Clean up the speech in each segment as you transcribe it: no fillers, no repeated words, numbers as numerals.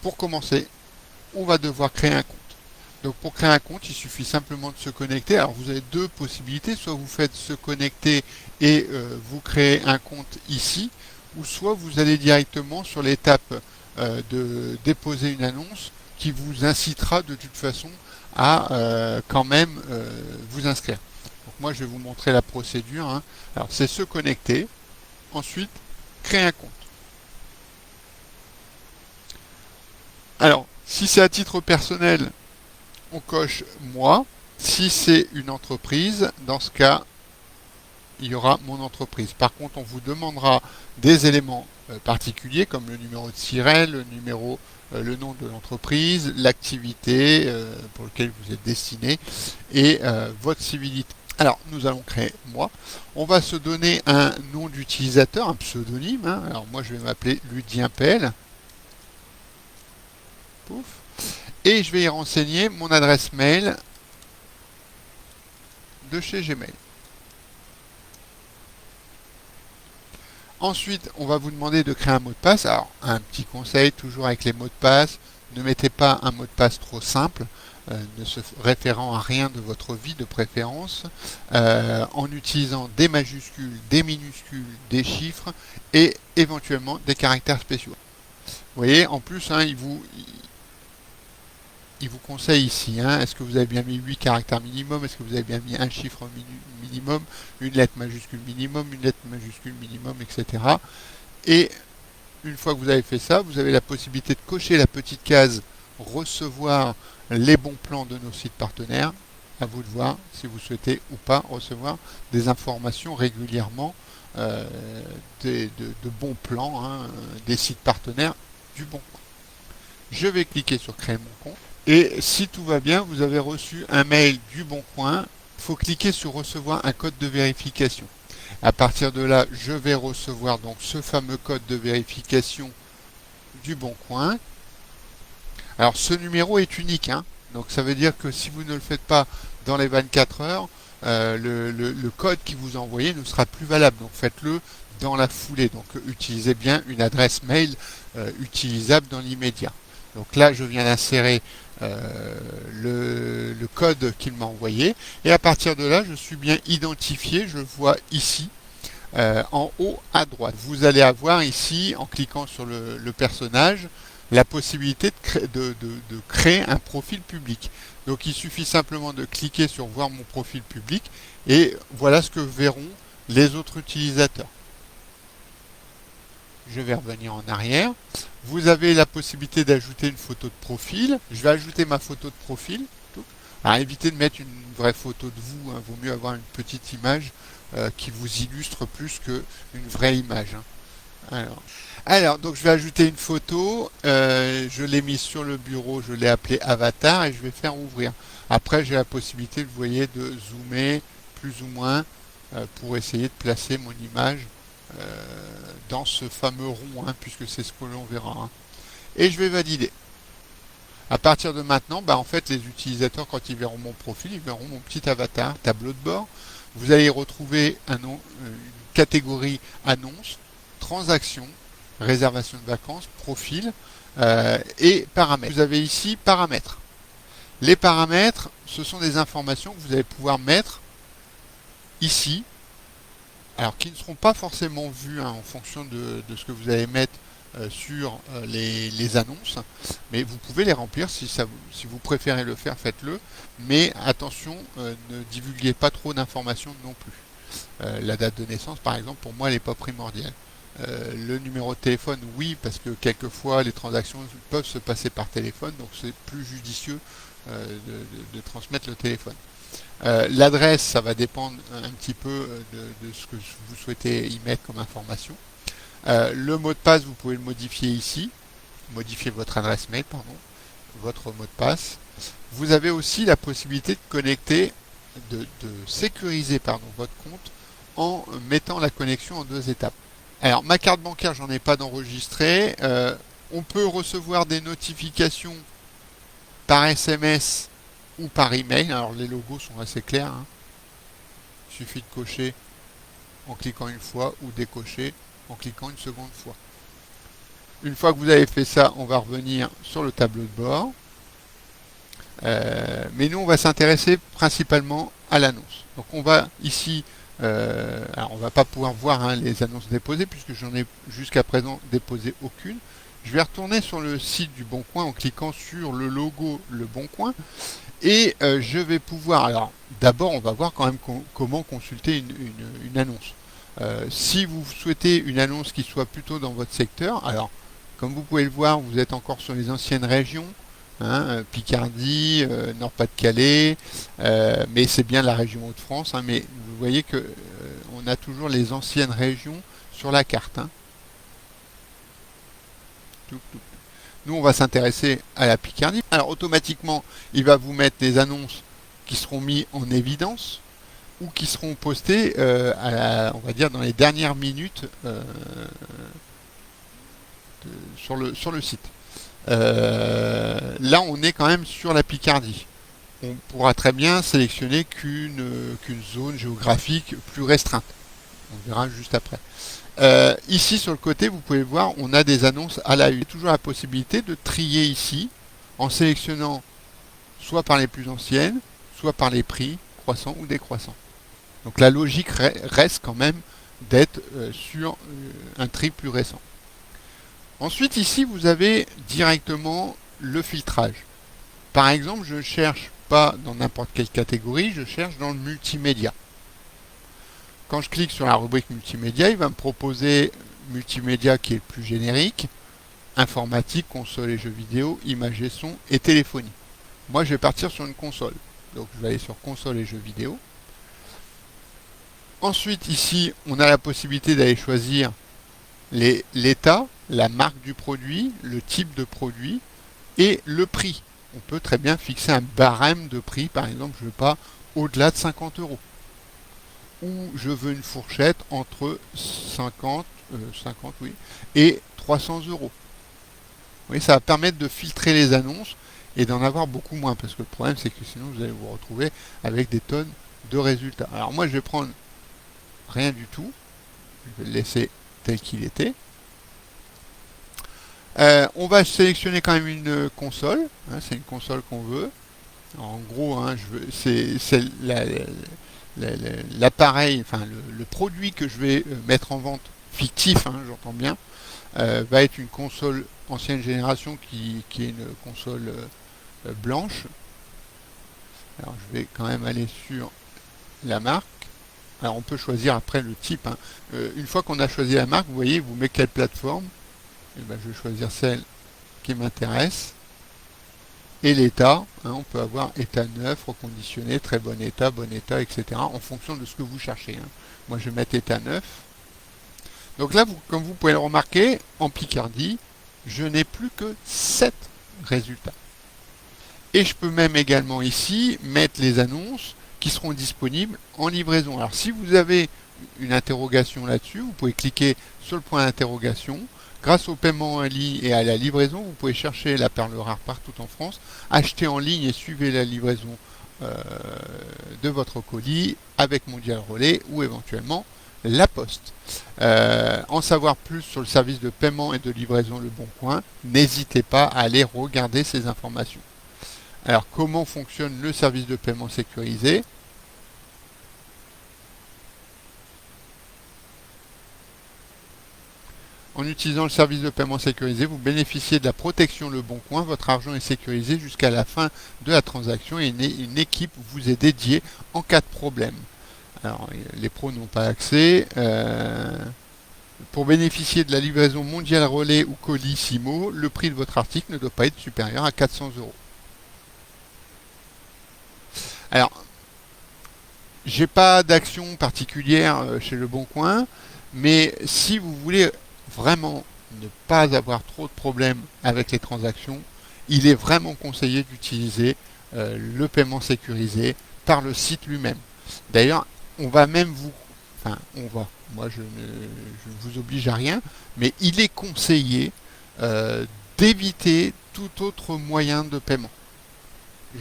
Pour commencer, on va devoir créer un compte. Donc pour créer un compte, il suffit simplement de se connecter. Alors vous avez deux possibilités, soit vous faites se connecter et vous créez un compte ici, ou soit vous allez directement sur l'étape de déposer une annonce qui vous incitera de toute façon à quand même vous inscrire. Donc moi je vais vous montrer la procédure, hein. Alors c'est se connecter, ensuite créer un compte. Alors si c'est à titre personnel, on coche moi. Si c'est une entreprise, dans ce cas, il y aura mon entreprise. Par contre, on vous demandera des éléments particuliers comme le numéro de SIRET, le nom de l'entreprise, l'activité pour laquelle vous êtes destiné et votre civilité. Alors, nous allons créer moi. On va se donner un nom d'utilisateur, un pseudonyme, hein. Alors, moi, je vais m'appeler LudienPL. Pouf. Et je vais y renseigner mon adresse mail de chez Gmail. Ensuite, on va vous demander de créer un mot de passe. Alors, un petit conseil, toujours avec les mots de passe, ne mettez pas un mot de passe trop simple, ne se référant à rien de votre vie de préférence, en utilisant des majuscules, des minuscules, des chiffres et éventuellement des caractères spéciaux. Vous voyez, en plus, hein, il vous conseille ici, hein, est-ce que vous avez bien mis 8 caractères minimum, est-ce que vous avez bien mis un chiffre minimum, une lettre majuscule minimum, une lettre majuscule minimum, etc. Et une fois que vous avez fait ça, vous avez la possibilité de cocher la petite case recevoir les bons plans de nos sites partenaires. À vous de voir si vous souhaitez ou pas recevoir des informations régulièrement de bons plans, hein, des sites partenaires du Bon Coin. Je vais cliquer sur créer mon compte. Et si tout va bien, vous avez reçu un mail du Bon Coin. Il faut cliquer sur recevoir un code de vérification. À partir de là, je vais recevoir donc ce fameux code de vérification du Bon Coin. Alors ce numéro est unique, hein. Donc ça veut dire que si vous ne le faites pas dans les 24 heures, le code qui vous a envoyé ne sera plus valable. Donc faites-le dans la foulée. Donc utilisez bien une adresse mail utilisable dans l'immédiat. Donc là, je viens d'insérer le code qu'il m'a envoyé. Et à partir de là, je suis bien identifié. Je vois ici, en haut à droite. Vous allez avoir ici, en cliquant sur le personnage, la possibilité de créer un profil public. Donc il suffit simplement de cliquer sur voir mon profil public et voilà ce que verront les autres utilisateurs. Je vais revenir en arrière. Vous avez la possibilité d'ajouter une photo de profil. Je vais ajouter ma photo de profil. Alors évitez de mettre une vraie photo de vous, hein. Vaut mieux avoir une petite image qui vous illustre plus qu'une vraie image, hein. Alors, donc je vais ajouter une photo. Je l'ai mise sur le bureau, je l'ai appelé avatar et je vais faire ouvrir. Après, j'ai la possibilité, vous voyez, de zoomer plus ou moins pour essayer de placer mon image dans ce fameux rond, hein, puisque c'est ce que l'on verra, hein. Et je vais valider. À partir de maintenant, en fait, les utilisateurs, quand ils verront mon profil, ils verront mon petit avatar, tableau de bord. Vous allez y retrouver une catégorie annonces, transactions, réservation de vacances, profil et paramètres. Vous avez ici paramètres. Les paramètres, ce sont des informations que vous allez pouvoir mettre ici, alors qui ne seront pas forcément vues, hein, en fonction de ce que vous allez mettre sur les annonces, mais vous pouvez les remplir si vous préférez le faire, faites-le, mais attention, ne divulguez pas trop d'informations non plus. La date de naissance, par exemple, pour moi, elle n'est pas primordiale. Le numéro de téléphone, oui, parce que quelquefois les transactions peuvent se passer par téléphone, donc c'est plus judicieux de transmettre le téléphone. L'adresse, ça va dépendre un petit peu de ce que vous souhaitez y mettre comme information. Le mot de passe, vous pouvez le modifier ici, modifier votre adresse mail, pardon, votre mot de passe. Vous avez aussi la possibilité de connecter, de sécuriser votre compte en mettant la connexion en 2 étapes. Alors ma carte bancaire, j'en ai pas d'enregistré. On peut recevoir des notifications par SMS ou par email. Alors les logos sont assez clairs, hein. Il suffit de cocher en cliquant une fois ou décocher en cliquant une seconde fois. Une fois que vous avez fait ça, on va revenir sur le tableau de bord. Mais nous, on va s'intéresser principalement à l'annonce. Donc on va ici, alors on va pas pouvoir voir hein, les annonces déposées puisque j'en ai jusqu'à présent déposé aucune. Je vais retourner sur le site du Bon Coin en cliquant sur le logo Le Bon Coin et je vais pouvoir, alors d'abord on va voir quand même comment consulter une annonce. Si vous souhaitez une annonce qui soit plutôt dans votre secteur, alors comme vous pouvez le voir, vous êtes encore sur les anciennes régions, hein, Picardie, Nord-Pas-de-Calais, mais c'est bien la région Hauts-de-France, hein, mais vous voyez que on a toujours les anciennes régions sur la carte. Hein. Nous, on va s'intéresser à la Picardie. Alors, automatiquement, il va vous mettre des annonces qui seront mises en évidence ou qui seront postées, on va dire, dans les dernières minutes sur le site. Là, on est quand même sur la Picardie. On pourra très bien sélectionner qu'une zone géographique plus restreinte. On verra juste après. Ici sur le côté, vous pouvez voir, on a des annonces à la une. Il y a toujours la possibilité de trier ici en sélectionnant soit par les plus anciennes, soit par les prix croissants ou décroissants. Donc la logique reste quand même d'être sur un tri plus récent. Ensuite ici, vous avez directement le filtrage. Par exemple, je ne cherche pas dans n'importe quelle catégorie, je cherche dans le multimédia. Quand je clique sur la rubrique multimédia, il va me proposer multimédia qui est le plus générique, informatique, console et jeux vidéo, images et son et téléphonie. Moi, je vais partir sur une console. Donc, je vais aller sur console et jeux vidéo. Ensuite, ici, on a la possibilité d'aller choisir l'état, la marque du produit, le type de produit et le prix. On peut très bien fixer un barème de prix. Par exemple, je ne veux pas au-delà de 50 euros. Ou je veux une fourchette entre 50 oui, et 300 euros. Oui, ça va permettre de filtrer les annonces et d'en avoir beaucoup moins, parce que le problème c'est que sinon vous allez vous retrouver avec des tonnes de résultats. Alors moi je vais prendre rien du tout, je vais le laisser tel qu'il était. On va sélectionner quand même une console, hein, c'est une console qu'on veut. Alors, en gros, hein, c'est l'appareil, enfin le produit que je vais mettre en vente, fictif, hein, j'entends bien, va être une console ancienne génération qui est une console blanche. Alors je vais quand même aller sur la marque. Alors on peut choisir après le type. Hein. Une fois qu'on a choisi la marque, vous voyez, vous met quelle plateforme. Et ben, je vais choisir celle qui m'intéresse. Et l'état, hein, on peut avoir état neuf, reconditionné, très bon état, etc. en fonction de ce que vous cherchez. Hein. Moi je vais mettre état neuf. Donc là, comme vous pouvez le remarquer, en Picardie, je n'ai plus que 7 résultats. Et je peux même également ici mettre les annonces qui seront disponibles en livraison. Alors si vous avez une interrogation là-dessus, vous pouvez cliquer sur le point d'interrogation. Grâce au paiement en ligne et à la livraison, vous pouvez chercher la perle rare partout en France, acheter en ligne et suivez la livraison de votre colis avec Mondial Relais ou éventuellement la Poste. En savoir plus sur le service de paiement et de livraison Le Bon Coin, n'hésitez pas à aller regarder ces informations. Alors, comment fonctionne le service de paiement sécurisé? En utilisant le service de paiement sécurisé, vous bénéficiez de la protection Le Bon Coin. Votre argent est sécurisé jusqu'à la fin de la transaction et une équipe vous est dédiée en cas de problème. Alors, les pros n'ont pas accès. Pour bénéficier de la livraison Mondial Relais ou colis Simo, le prix de votre article ne doit pas être supérieur à 400 euros. Alors, j'ai pas d'action particulière chez Le Bon Coin, mais si vous voulez vraiment ne pas avoir trop de problèmes avec les transactions, il est vraiment conseillé d'utiliser le paiement sécurisé par le site lui-même. D'ailleurs, on va même moi je ne vous oblige à rien, mais il est conseillé d'éviter tout autre moyen de paiement.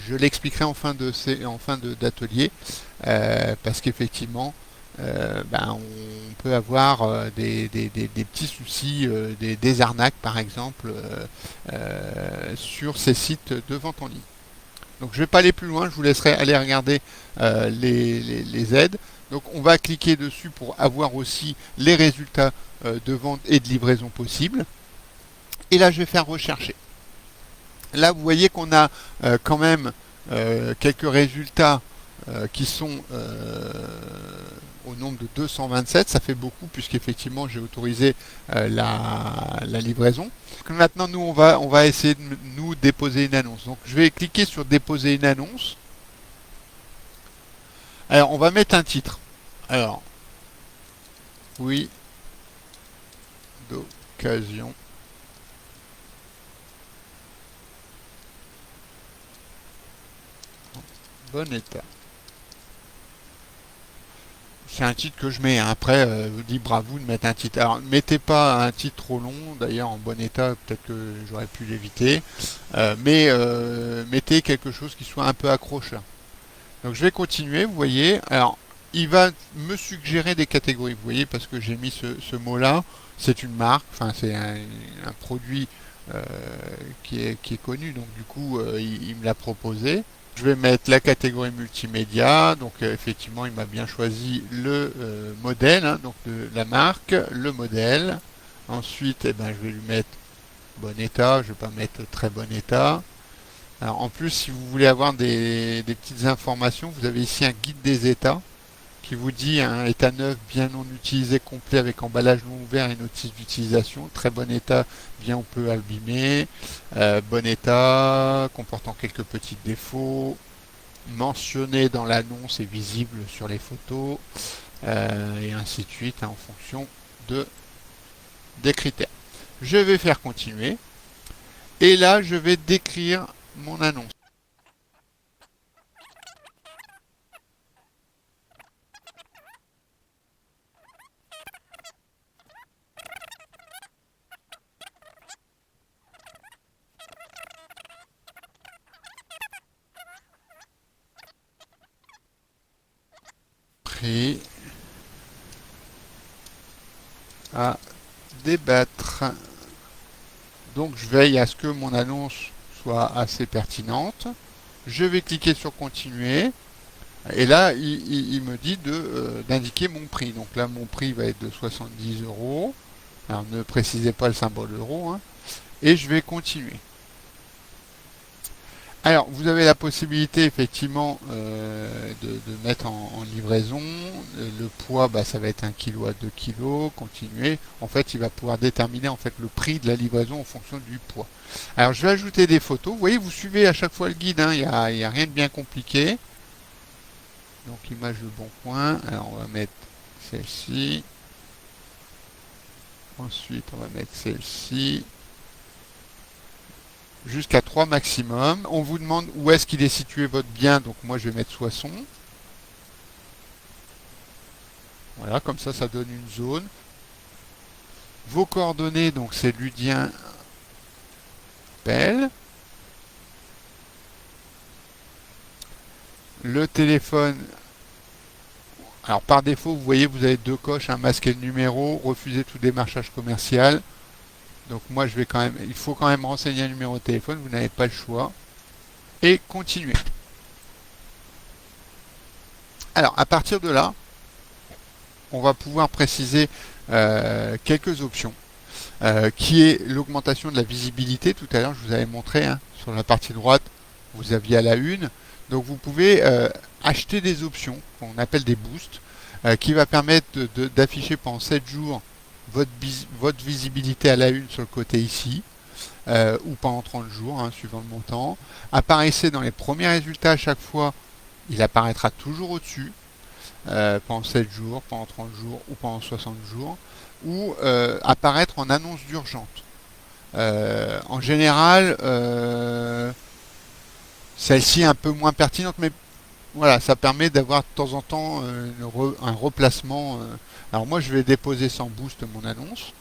Je l'expliquerai en fin d'atelier, parce qu'effectivement, on peut avoir des petits soucis, des arnaques par exemple, sur ces sites de vente en ligne. Donc je ne vais pas aller plus loin, je vous laisserai aller regarder les aides. Donc on va cliquer dessus pour avoir aussi les résultats de vente et de livraison possibles. Et là je vais faire rechercher. Là vous voyez qu'on a quand même quelques résultats qui sont au nombre de 227, ça fait beaucoup puisqu'effectivement j'ai autorisé la livraison. Donc maintenant nous on va essayer de nous déposer une annonce. Donc je vais cliquer sur déposer une annonce. Alors on va mettre un titre. Alors oui d'occasion. Bon état. C'est un titre que je mets. Après, libre à vous de mettre un titre. Alors, ne mettez pas un titre trop long. D'ailleurs, en bon état, peut-être que j'aurais pu l'éviter. Mettez quelque chose qui soit un peu accrocheur. Donc, je vais continuer. Vous voyez. Alors, il va me suggérer des catégories. Vous voyez, parce que j'ai mis ce mot-là. C'est une marque. Enfin, c'est un produit qui est connu. Donc, du coup, il me l'a proposé. Je vais mettre la catégorie multimédia, donc effectivement il m'a bien choisi le modèle, hein, donc de la marque, le modèle. Ensuite je vais lui mettre bon état, je ne vais pas mettre très bon état. Alors en plus si vous voulez avoir des petites informations, vous avez ici un guide des états qui vous dit un état neuf bien non utilisé complet avec emballage non ouvert et notice d'utilisation, très bon état, bien on peut abîmer, bon état, comportant quelques petits défauts, mentionné dans l'annonce et visible sur les photos, et ainsi de suite, hein, en fonction des critères. Je vais faire continuer, et là je vais décrire mon annonce. Prêt à débattre. Donc je veille à ce que mon annonce soit assez pertinente. Je vais cliquer sur continuer. Et là, il me dit d'indiquer mon prix. Donc là, mon prix va être de 70 euros. Alors ne précisez pas le symbole euro, hein. Et je vais continuer. Alors, vous avez la possibilité effectivement de mettre en livraison. Le poids, ça va être 1 kg à 2 kg. Continuer. En fait, il va pouvoir déterminer en fait le prix de la livraison en fonction du poids. Alors, je vais ajouter des photos. Vous voyez, vous suivez à chaque fois le guide. Hein. Il n'y a rien de bien compliqué. Donc, image de bon point. Alors, on va mettre celle-ci. Ensuite, on va mettre celle-ci. Jusqu'à 3 maximum. On vous demande où est-ce qu'il est situé votre bien. Donc moi je vais mettre Soissons. Voilà, comme ça donne une zone. Vos coordonnées, donc c'est Ludien Pelle. Le téléphone. Alors par défaut, vous voyez, vous avez deux coches, un masque et le numéro. Refuser tout démarchage commercial. Donc moi je vais quand même, il faut quand même renseigner un numéro de téléphone, vous n'avez pas le choix. Et continuer. Alors à partir de là, on va pouvoir préciser quelques options, qui est l'augmentation de la visibilité. Tout à l'heure je vous avais montré, hein, sur la partie droite, vous aviez à la une. Donc vous pouvez acheter des options qu'on appelle des boosts, qui va permettre d'afficher pendant 7 jours votre visibilité à la une sur le côté ici, ou pendant 30 jours, hein, suivant le montant. Apparaissez dans les premiers résultats à chaque fois, il apparaîtra toujours au-dessus, pendant 7 jours, pendant 30 jours ou pendant 60 jours, ou apparaître en annonce d'urgence. En général, celle-ci est un peu moins pertinente, mais voilà, ça permet d'avoir de temps en temps un replacement. Alors moi je vais déposer sans boost mon annonce.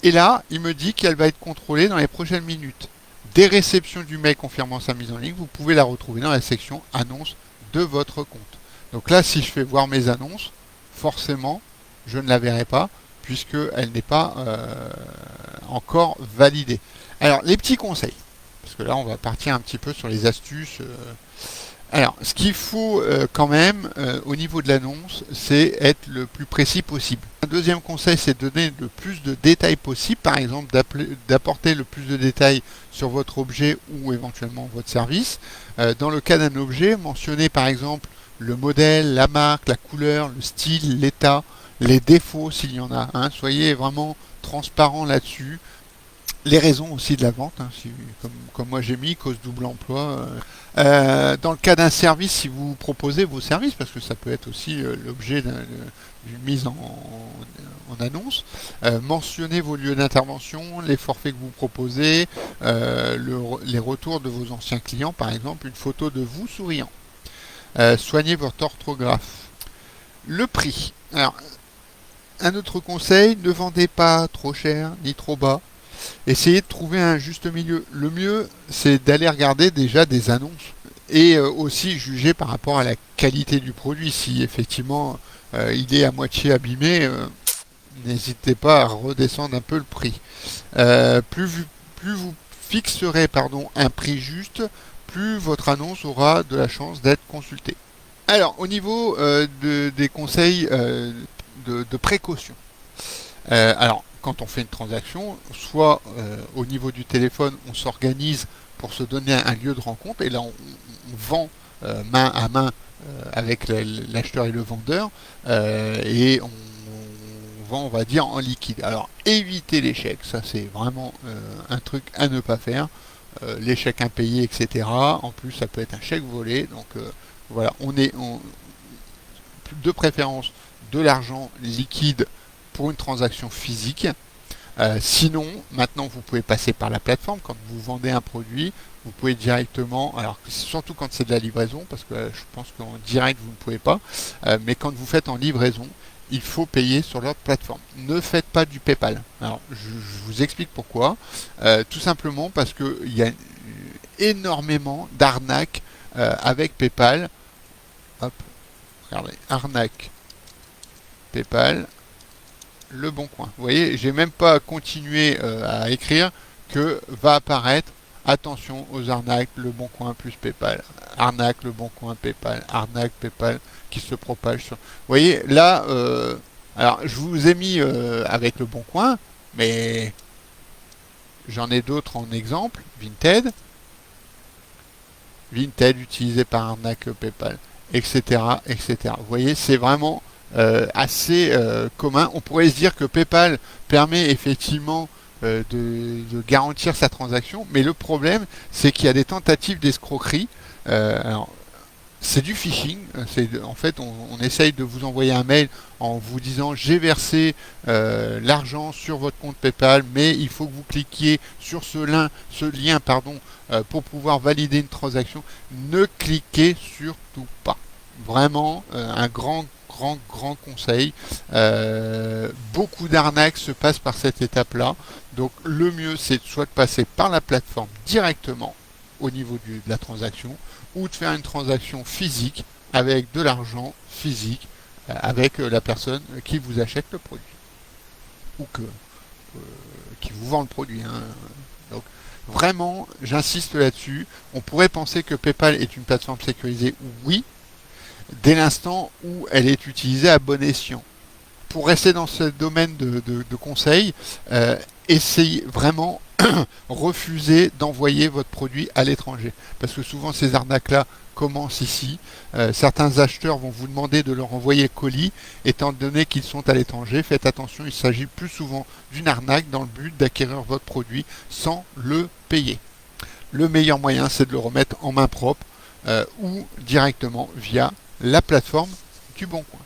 Et là, il me dit qu'elle va être contrôlée dans les prochaines minutes. Dès réception du mail confirmant sa mise en ligne, vous pouvez la retrouver dans la section annonce de votre compte. Donc là, si je fais voir mes annonces, forcément, je ne la verrai pas puisqu'elle n'est pas encore validée. Alors, les petits conseils, parce que là, on va partir un petit peu sur les astuces. Alors, ce qu'il faut quand même au niveau de l'annonce, c'est être le plus précis possible. Un deuxième conseil, c'est de donner le plus de détails possible, par exemple d'apporter le plus de détails sur votre objet ou éventuellement votre service. Dans le cas d'un objet, mentionnez par exemple le modèle, la marque, la couleur, le style, l'état, les défauts s'il y en a. Soyez vraiment transparent là-dessus. Les raisons aussi de la vente, comme moi j'ai mis, cause double emploi. Dans le cas d'un service, si vous proposez vos services, parce que ça peut être aussi l'objet d'une mise en annonce, mentionnez vos lieux d'intervention, les forfaits que vous proposez, les retours de vos anciens clients, par exemple, une photo de vous souriant. Soignez votre orthographe. Le prix. Alors, un autre conseil, ne vendez pas trop cher ni trop bas. Essayez de trouver un juste milieu. Le mieux, c'est d'aller regarder déjà des annonces et aussi juger par rapport à la qualité du produit. Si effectivement il est à moitié abîmé, n'hésitez pas à redescendre un peu le prix. Plus vous fixerez un prix juste, plus votre annonce aura de la chance d'être consultée. Alors, au niveau des conseils de précaution. Alors, quand on fait une transaction, soit au niveau du téléphone, on s'organise pour se donner un lieu de rencontre, et là on vend main à main avec l'acheteur et le vendeur, et on vend, on va dire, en liquide. Alors évitez l'échec, ça c'est vraiment un truc à ne pas faire. L'échec impayé, etc. En plus, ça peut être un chèque volé, donc voilà, de préférence de l'argent liquide pour une transaction physique. Sinon, maintenant vous pouvez passer par la plateforme. Quand vous vendez un produit, vous pouvez directement, alors surtout quand c'est de la livraison, parce que je pense qu'en direct vous ne pouvez pas, mais quand vous faites en livraison, il faut payer sur leur plateforme. Ne faites pas du PayPal. Alors je vous explique pourquoi. Tout simplement parce qu'il y a énormément d'arnaques avec PayPal. Hop, regardez, arnaque PayPal. Le Bon Coin. Vous voyez, j'ai même pas continué à écrire que va apparaître attention aux arnaques, Le Bon Coin plus PayPal, arnaque, Le Bon Coin, PayPal, arnaque, PayPal qui se propage sur. Vous voyez, là, alors je vous ai mis avec Le Bon Coin, mais j'en ai d'autres en exemple. Vinted utilisé par arnaque PayPal, etc., etc. Vous voyez, c'est vraiment assez commun. On pourrait se dire que PayPal permet effectivement de garantir sa transaction, mais le problème, c'est qu'il y a des tentatives d'escroquerie. Alors, c'est du phishing. En fait, on essaye de vous envoyer un mail en vous disant j'ai versé l'argent sur votre compte PayPal, mais il faut que vous cliquiez sur ce lien, pour pouvoir valider une transaction. Ne cliquez surtout pas. Vraiment, un grand conseil. Beaucoup d'arnaques se passent par cette étape-là. Donc le mieux, c'est soit de passer par la plateforme directement au niveau de la transaction, ou de faire une transaction physique avec de l'argent physique, avec la personne qui vous achète le produit, ou qui vous vend le produit. Donc vraiment, j'insiste là-dessus. On pourrait penser que PayPal est une plateforme sécurisée, oui, dès l'instant où elle est utilisée à bon escient. Pour rester dans ce domaine de conseils, essayez vraiment refusez d'envoyer votre produit à l'étranger. Parce que souvent ces arnaques-là commencent ici. Certains acheteurs vont vous demander de leur envoyer le colis, étant donné qu'ils sont à l'étranger. Faites attention, il s'agit plus souvent d'une arnaque dans le but d'acquérir votre produit sans le payer. Le meilleur moyen, c'est de le remettre en main propre ou directement via la plateforme du Bon Coin.